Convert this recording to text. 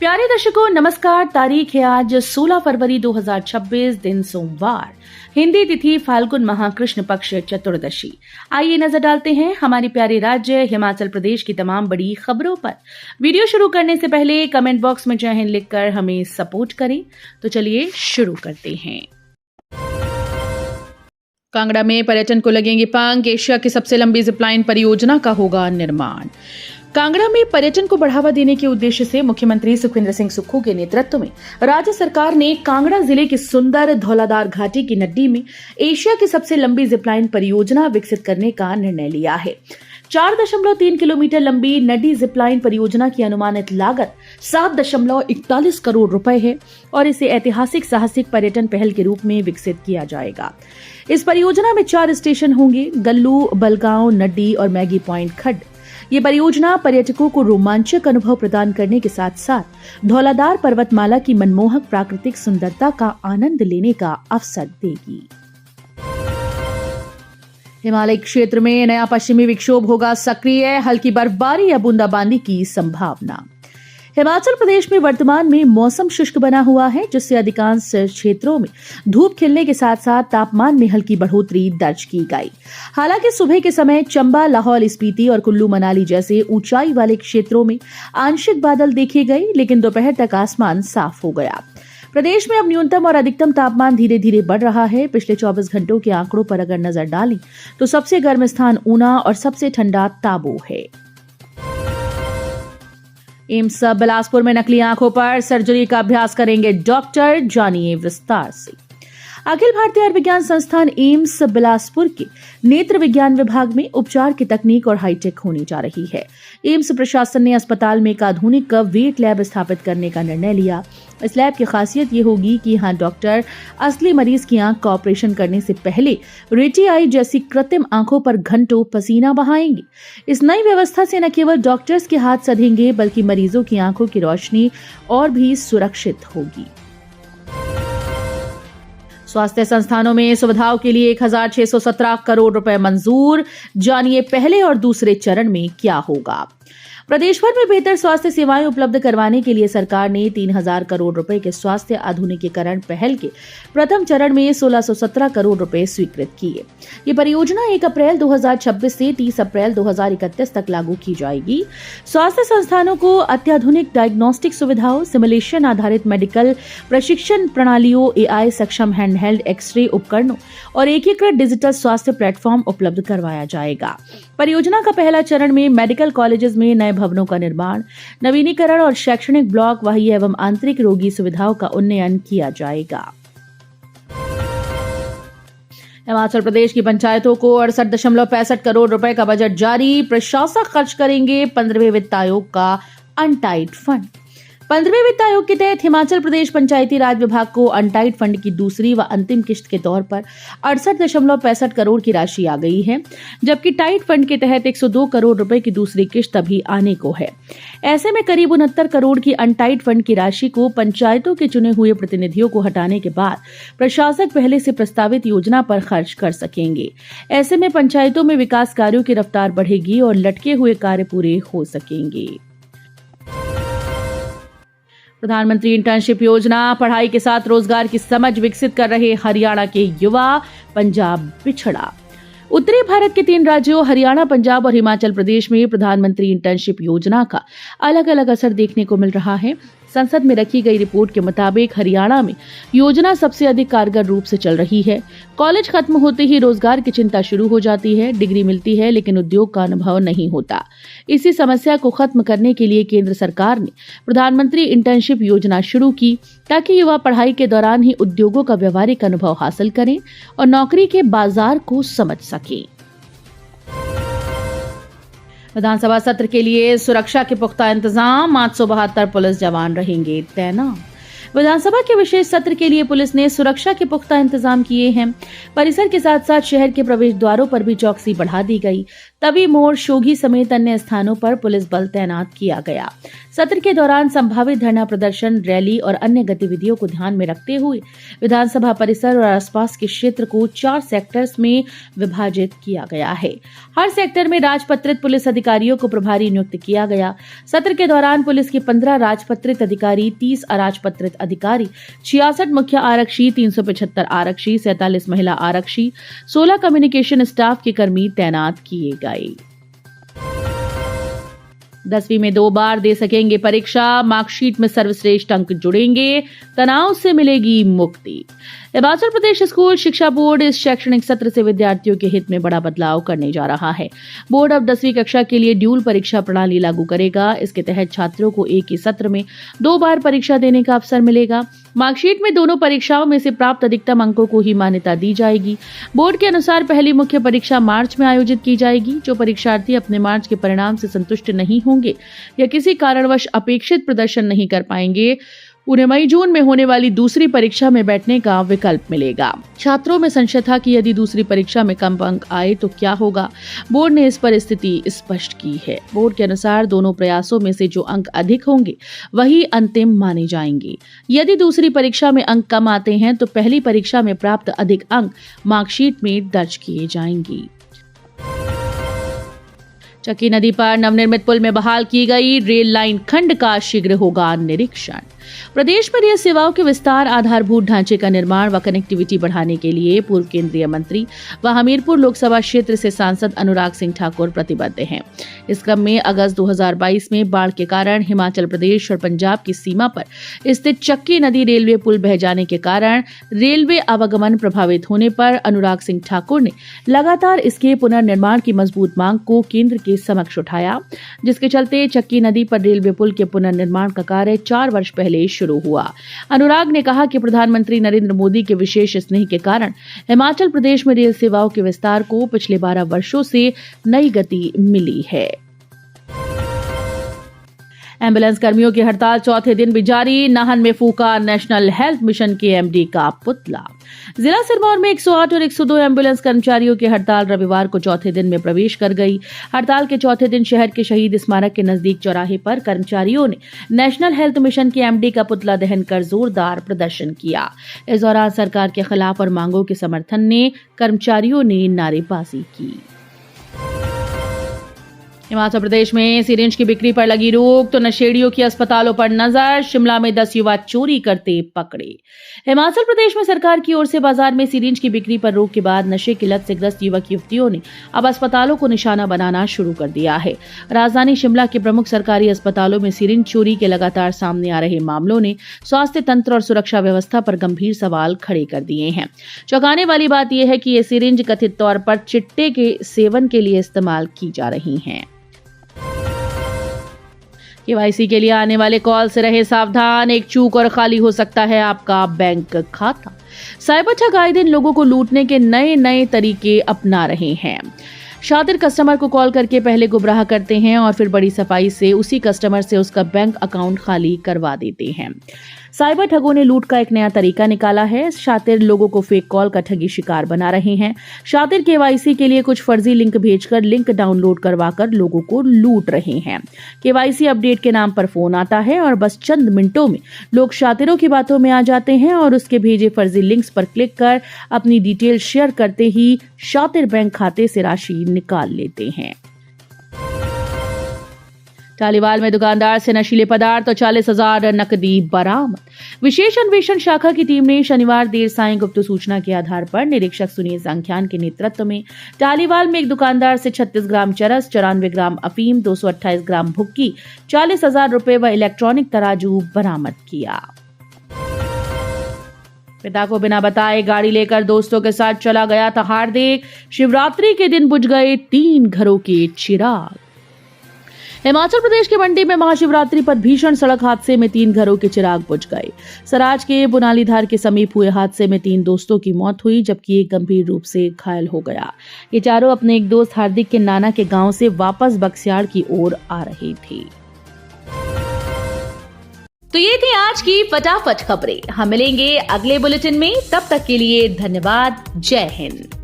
प्यारे दर्शकों नमस्कार। तारीख है आज 16 फरवरी 2026, दिन सोमवार, हिंदी तिथि फाल्गुन माह कृष्ण पक्ष चतुर्दशी। आइए नजर डालते हैं हमारे प्यारे राज्य हिमाचल प्रदेश की तमाम बड़ी खबरों पर। वीडियो शुरू करने से पहले कमेंट बॉक्स में जय हिंद लिखकर हमें सपोर्ट करें। तो चलिए शुरू करते हैं। कांगड़ा में पर्यटन को लगेंगे पंख, एशिया की सबसे लंबी जिपलाइन परियोजना का होगा निर्माण। कांगड़ा में पर्यटन को बढ़ावा देने के उद्देश्य से मुख्यमंत्री सुखविंदर सिंह सुक्खू के नेतृत्व में राज्य सरकार ने कांगड़ा जिले की सुंदर धौलाधार घाटी की नड्डी में एशिया की सबसे लंबी जिपलाइन परियोजना विकसित करने का निर्णय लिया है। 4.3 किलोमीटर लंबी नड्डी जिपलाइन परियोजना की अनुमानित लागत 7.41 करोड़ रुपए है और इसे ऐतिहासिक साहसिक पर्यटन पहल के रूप में विकसित किया जाएगा। इस परियोजना में 4 स्टेशन होंगे: गल्लू, बलगांव, नड्डी और मैगी पॉइंट खड्ड। ये परियोजना पर्यटकों को रोमांचक अनुभव प्रदान करने के साथ साथ धौलाधार पर्वतमाला की मनमोहक प्राकृतिक सुंदरता का आनंद लेने का अवसर देगी। हिमालय क्षेत्र में नया पश्चिमी विक्षोभ होगा सक्रिय, हल्की बर्फबारी या बूंदाबांदी की संभावना। हिमाचल प्रदेश में वर्तमान में मौसम शुष्क बना हुआ है, जिससे अधिकांश क्षेत्रों में धूप खिलने के साथ साथ तापमान में हल्की बढ़ोतरी दर्ज की गई। हालांकि सुबह के समय चंबा, लाहौल स्पीति और कुल्लू मनाली जैसे ऊंचाई वाले क्षेत्रों में आंशिक बादल देखे गए, लेकिन दोपहर तक आसमान साफ हो गया। प्रदेश में अब न्यूनतम और अधिकतम तापमान धीरे धीरे बढ़ रहा है। पिछले 24 घंटों के आंकड़ों पर अगर नजर डालें तो सबसे गर्म स्थान ऊना और सबसे ठंडा ताबो है। एम्स बिलासपुर में नकली आंखों पर सर्जरी का अभ्यास करेंगे डॉक्टर, जानिए विस्तार से। अखिल भारतीय आयुर्विज्ञान संस्थान एम्स बिलासपुर के नेत्र विज्ञान विभाग में उपचार की तकनीक और हाईटेक होने जा रही है। एम्स प्रशासन ने अस्पताल में एक आधुनिक वेट लैब स्थापित करने का निर्णय लिया। इस लैब की खासियत ये होगी कि यहाँ डॉक्टर असली मरीज की आंख का ऑपरेशन करने से पहले रेटी आई जैसी कृत्रिम आंखों पर घंटों पसीना बहाएंगे। इस नई व्यवस्था से न केवल डॉक्टर्स के हाथ सधेंगे, बल्कि मरीजों की आंखों की रोशनी और भी सुरक्षित होगी। स्वास्थ्य संस्थानों में सुविधाओं के लिए 1617 करोड़ रुपए मंजूर। जानिए पहले और दूसरे चरण में क्या होगा। प्रदेश भर में बेहतर स्वास्थ्य सेवाएं उपलब्ध करवाने के लिए सरकार ने 3000 करोड़ रुपए के स्वास्थ्य आधुनिकीकरण पहल के प्रथम चरण में 1617 करोड़ रुपए स्वीकृत किए। ये परियोजना 1 अप्रैल 2026 से 30 अप्रैल 2031 तक लागू की जाएगी। स्वास्थ्य संस्थानों को अत्याधुनिक डायग्नोस्टिक सुविधाओं, सिमुलेशन आधारित मेडिकल प्रशिक्षण प्रणालियों, AI सक्षम हैंडहेल्ड एक्सरे उपकरणों और एकीकृत डिजिटल स्वास्थ्य प्लेटफॉर्म उपलब्ध करवाया जाएगा। परियोजना का पहला चरण में मेडिकल कॉलेजेस में नए भवनों का निर्माण, नवीनीकरण और शैक्षणिक ब्लॉक, बाह्य एवं आंतरिक रोगी सुविधाओं का उन्नयन किया जाएगा। हिमाचल प्रदेश की पंचायतों को 68.65 करोड़ रुपए का बजट जारी। प्रशासक खर्च करेंगे 15वें वित्त आयोग का अनटाइड फंड। 15वें वित्त आयोग के तहत हिमाचल प्रदेश पंचायती राज विभाग को अनटाइड फंड की दूसरी व अंतिम किश्त के तौर पर 68.65 करोड़ की राशि आ गई है, जबकि टाइड फंड के तहत 102 करोड़ रुपए की दूसरी किश्त अभी आने को है। ऐसे में करीब 69 करोड़ की अनटाइड फंड की राशि को पंचायतों के चुने हुए प्रतिनिधियों को हटाने के बाद प्रशासक पहले से प्रस्तावित योजना पर खर्च कर सकेंगे। ऐसे में पंचायतों में विकास कार्यों की रफ्तार बढ़ेगी और लटके हुए कार्य पूरे हो सकेंगे। प्रधानमंत्री इंटर्नशिप योजना, पढ़ाई के साथ रोजगार की समझ विकसित कर रहे हरियाणा के युवा, पंजाब पिछड़ा। उत्तरी भारत के 3 राज्यों हरियाणा, पंजाब और हिमाचल प्रदेश में प्रधानमंत्री इंटर्नशिप योजना का अलग अलग असर देखने को मिल रहा है। संसद में रखी गई रिपोर्ट के मुताबिक हरियाणा में योजना सबसे अधिक कारगर रूप से चल रही है। कॉलेज खत्म होते ही रोजगार की चिंता शुरू हो जाती है। डिग्री मिलती है लेकिन उद्योग का अनुभव नहीं होता। इसी समस्या को खत्म करने के लिए केंद्र सरकार ने प्रधानमंत्री इंटर्नशिप योजना शुरू की, ताकि युवा पढ़ाई के दौरान ही उद्योगों का व्यवहारिक अनुभव हासिल करें और नौकरी के बाजार को समझ सकें। विधानसभा सत्र के लिए सुरक्षा के पुख्ता इंतजाम, 872 पुलिस जवान रहेंगे तैनात। विधानसभा के विशेष सत्र के लिए पुलिस ने सुरक्षा के पुख्ता इंतजाम किए हैं। परिसर के साथ साथ शहर के प्रवेश द्वारों पर भी चौकसी बढ़ा दी गई। तवी मोड़, शोघी समेत अन्य स्थानों पर पुलिस बल तैनात किया गया। सत्र के दौरान संभावित धरना प्रदर्शन, रैली और अन्य गतिविधियों को ध्यान में रखते हुए विधानसभा परिसर और आसपास के क्षेत्र को 4 सेक्टर्स में विभाजित किया गया है। हर सेक्टर में राजपत्रित पुलिस अधिकारियों को प्रभारी नियुक्त किया गया। सत्र के दौरान पुलिस के 15 राजपत्रित अधिकारी, 30 अराजपत्रित अधिकारी, 66 मुख्य आरक्षी, 375 आरक्षी, 47 महिला आरक्षी, 16 कम्युनिकेशन स्टाफ के कर्मी तैनात किए गए। 10वीं में 2 बार दे सकेंगे परीक्षा, मार्कशीट में सर्वश्रेष्ठ अंक जुड़ेंगे, तनाव से मिलेगी मुक्ति। हिमाचल प्रदेश स्कूल शिक्षा बोर्ड इस शैक्षणिक सत्र से विद्यार्थियों के हित में बड़ा बदलाव करने जा रहा है। बोर्ड अब 10वीं कक्षा के लिए ड्यूल परीक्षा प्रणाली लागू करेगा। इसके तहत छात्रों को एक ही सत्र में 2 बार परीक्षा देने का अवसर मिलेगा। मार्कशीट में दोनों परीक्षाओं में से प्राप्त अधिकतम अंकों को ही मान्यता दी जाएगी। बोर्ड के अनुसार पहली मुख्य परीक्षा मार्च में आयोजित की जाएगी। जो परीक्षार्थी अपने मार्च के परिणाम से संतुष्ट नहीं होंगे या किसी कारणवश अपेक्षित प्रदर्शन नहीं कर पाएंगे, उन्हें मई-जून में होने वाली दूसरी परीक्षा में बैठने का विकल्प मिलेगा। छात्रों में संशय था कि यदि दूसरी परीक्षा में कम अंक आए तो क्या होगा। बोर्ड ने इस पर स्थिति स्पष्ट की है। बोर्ड के अनुसार दोनों प्रयासों में से जो अंक अधिक होंगे वही अंतिम माने जाएंगे। यदि दूसरी परीक्षा में अंक कम आते हैं तो पहली परीक्षा में प्राप्त अधिक अंक मार्कशीट में दर्ज किए जाएंगे। चक्की नदी पर नवनिर्मित पुल में बहाल की गई रेल लाइन खंड का शीघ्र होगा निरीक्षण। प्रदेश में रेल सेवाओं के विस्तार, आधारभूत ढांचे का निर्माण व कनेक्टिविटी बढ़ाने के लिए पूर्व केंद्रीय मंत्री व हमीरपुर लोकसभा क्षेत्र से सांसद अनुराग सिंह ठाकुर प्रतिबद्ध हैं। इस क्रम में अगस्त 2022 में बाढ़ के कारण हिमाचल प्रदेश और पंजाब की सीमा पर स्थित चक्की नदी रेलवे पुल बह जाने के कारण रेलवे आवागमन प्रभावित होने पर अनुराग सिंह ठाकुर ने लगातार इसके पुनर्निर्माण की मजबूत मांग को केंद्र के समक्ष उठाया, जिसके चलते चक्की नदी पर रेलवे पुल के पुनर्निर्माण का कार्य 4 वर्ष पहले शुरू हुआ। अनुराग ने कहा कि प्रधानमंत्री नरेंद्र मोदी के विशेष स्नेह के कारण हिमाचल प्रदेश में रेल सेवाओं के विस्तार को पिछले 12 वर्षों से नई गति मिली है। एम्बुलेंस कर्मियों की हड़ताल चौथे दिन भी जारी। नाहन में फूका नेशनल हेल्थ मिशन के एमडी का पुतला। जिला सिरमौर में 108 और 102 एम्बुलेंस कर्मचारियों की हड़ताल रविवार को चौथे दिन में प्रवेश कर गई। हड़ताल के चौथे दिन शहर के शहीद स्मारक के नजदीक चौराहे पर कर्मचारियों ने नेशनल हेल्थ मिशन के एमडी का पुतला दहन कर जोरदार प्रदर्शन किया। इस दौरान सरकार के खिलाफ और मांगों के समर्थन में कर्मचारियों ने नारेबाजी की। हिमाचल प्रदेश में सिरिंज की बिक्री पर लगी रोक तो नशेड़ियों की अस्पतालों पर नजर। शिमला में 10 युवा चोरी करते पकड़े। हिमाचल प्रदेश में सरकार की ओर से बाजार में सिरिंज की बिक्री पर रोक के बाद नशे की लत से ग्रस्त युवक युवतियों ने अब अस्पतालों को निशाना बनाना शुरू कर दिया है। राजधानी शिमला के प्रमुख सरकारी अस्पतालों में सिरिंज चोरी के लगातार सामने आ रहे मामलों ने स्वास्थ्य तंत्र और सुरक्षा व्यवस्था पर गंभीर सवाल खड़े कर दिए हैं। चौंकाने वाली बात यह है कि ये सिरिंज कथित तौर पर चिट्टे के सेवन के लिए इस्तेमाल की जा रही हैं। केवाईसी के लिए आने वाले कॉल से रहे सावधान। एक चूक और खाली हो सकता है आपका बैंक खाता। साइबर ठग आए दिन लोगों को लूटने के नए नए तरीके अपना रहे हैं। शातिर कस्टमर को कॉल करके पहले गुमराह करते हैं और फिर बड़ी सफाई से उसी कस्टमर से उसका बैंक अकाउंट खाली करवा देते हैं। साइबर ठगों ने लूट का एक नया तरीका निकाला है। शातिर लोगों को फेक कॉल का ठगी शिकार बना रहे हैं। शातिर केवाईसी के लिए कुछ फर्जी लिंक भेजकर लिंक डाउनलोड करवाकर लोगों को लूट रहे हैं। केवाईसी अपडेट के नाम पर फोन आता है और बस चंद मिनटों में लोग शातिरों की बातों में आ जाते हैं और उसके भेजे फर्जी लिंक्स पर क्लिक कर अपनी डिटेल शेयर करते ही शातिर बैंक खाते से राशि निकाल लेते हैं। टालीवाल में दुकानदार से नशीले पदार्थ और 40,000 नकदी बरामद। विशेष अन्वेषण शाखा की टीम ने शनिवार देर सायं गुप्त सूचना के आधार पर निरीक्षक सुनील सांख्यान के नेतृत्व में टालीवाल में एक दुकानदार से 36 ग्राम चरस, 94 ग्राम अफीम, 228 ग्राम भुक्की, 40,000 रुपए व इलेक्ट्रॉनिक तराजू बरामद किया। पिता को बिना बताए गाड़ी लेकर दोस्तों के साथ चला गया था हार्दिक। शिवरात्रि के दिन बुझ गए 3 घरों के चिराग। हिमाचल प्रदेश के मंडी में महाशिवरात्रि पर भीषण सड़क हादसे में 3 घरों के चिराग बुझ गए। सराज के बुनालीधार के समीप हुए हादसे में 3 दोस्तों की मौत हुई जबकि एक गंभीर रूप से घायल हो गया। ये चारों अपने एक दोस्त हार्दिक के नाना के गांव से वापस बक्सियाड़ की ओर आ रहे थे। तो ये थी आज की फटाफट खबरें। हम मिलेंगे अगले बुलेटिन में, तब तक के लिए धन्यवाद। जय हिंद।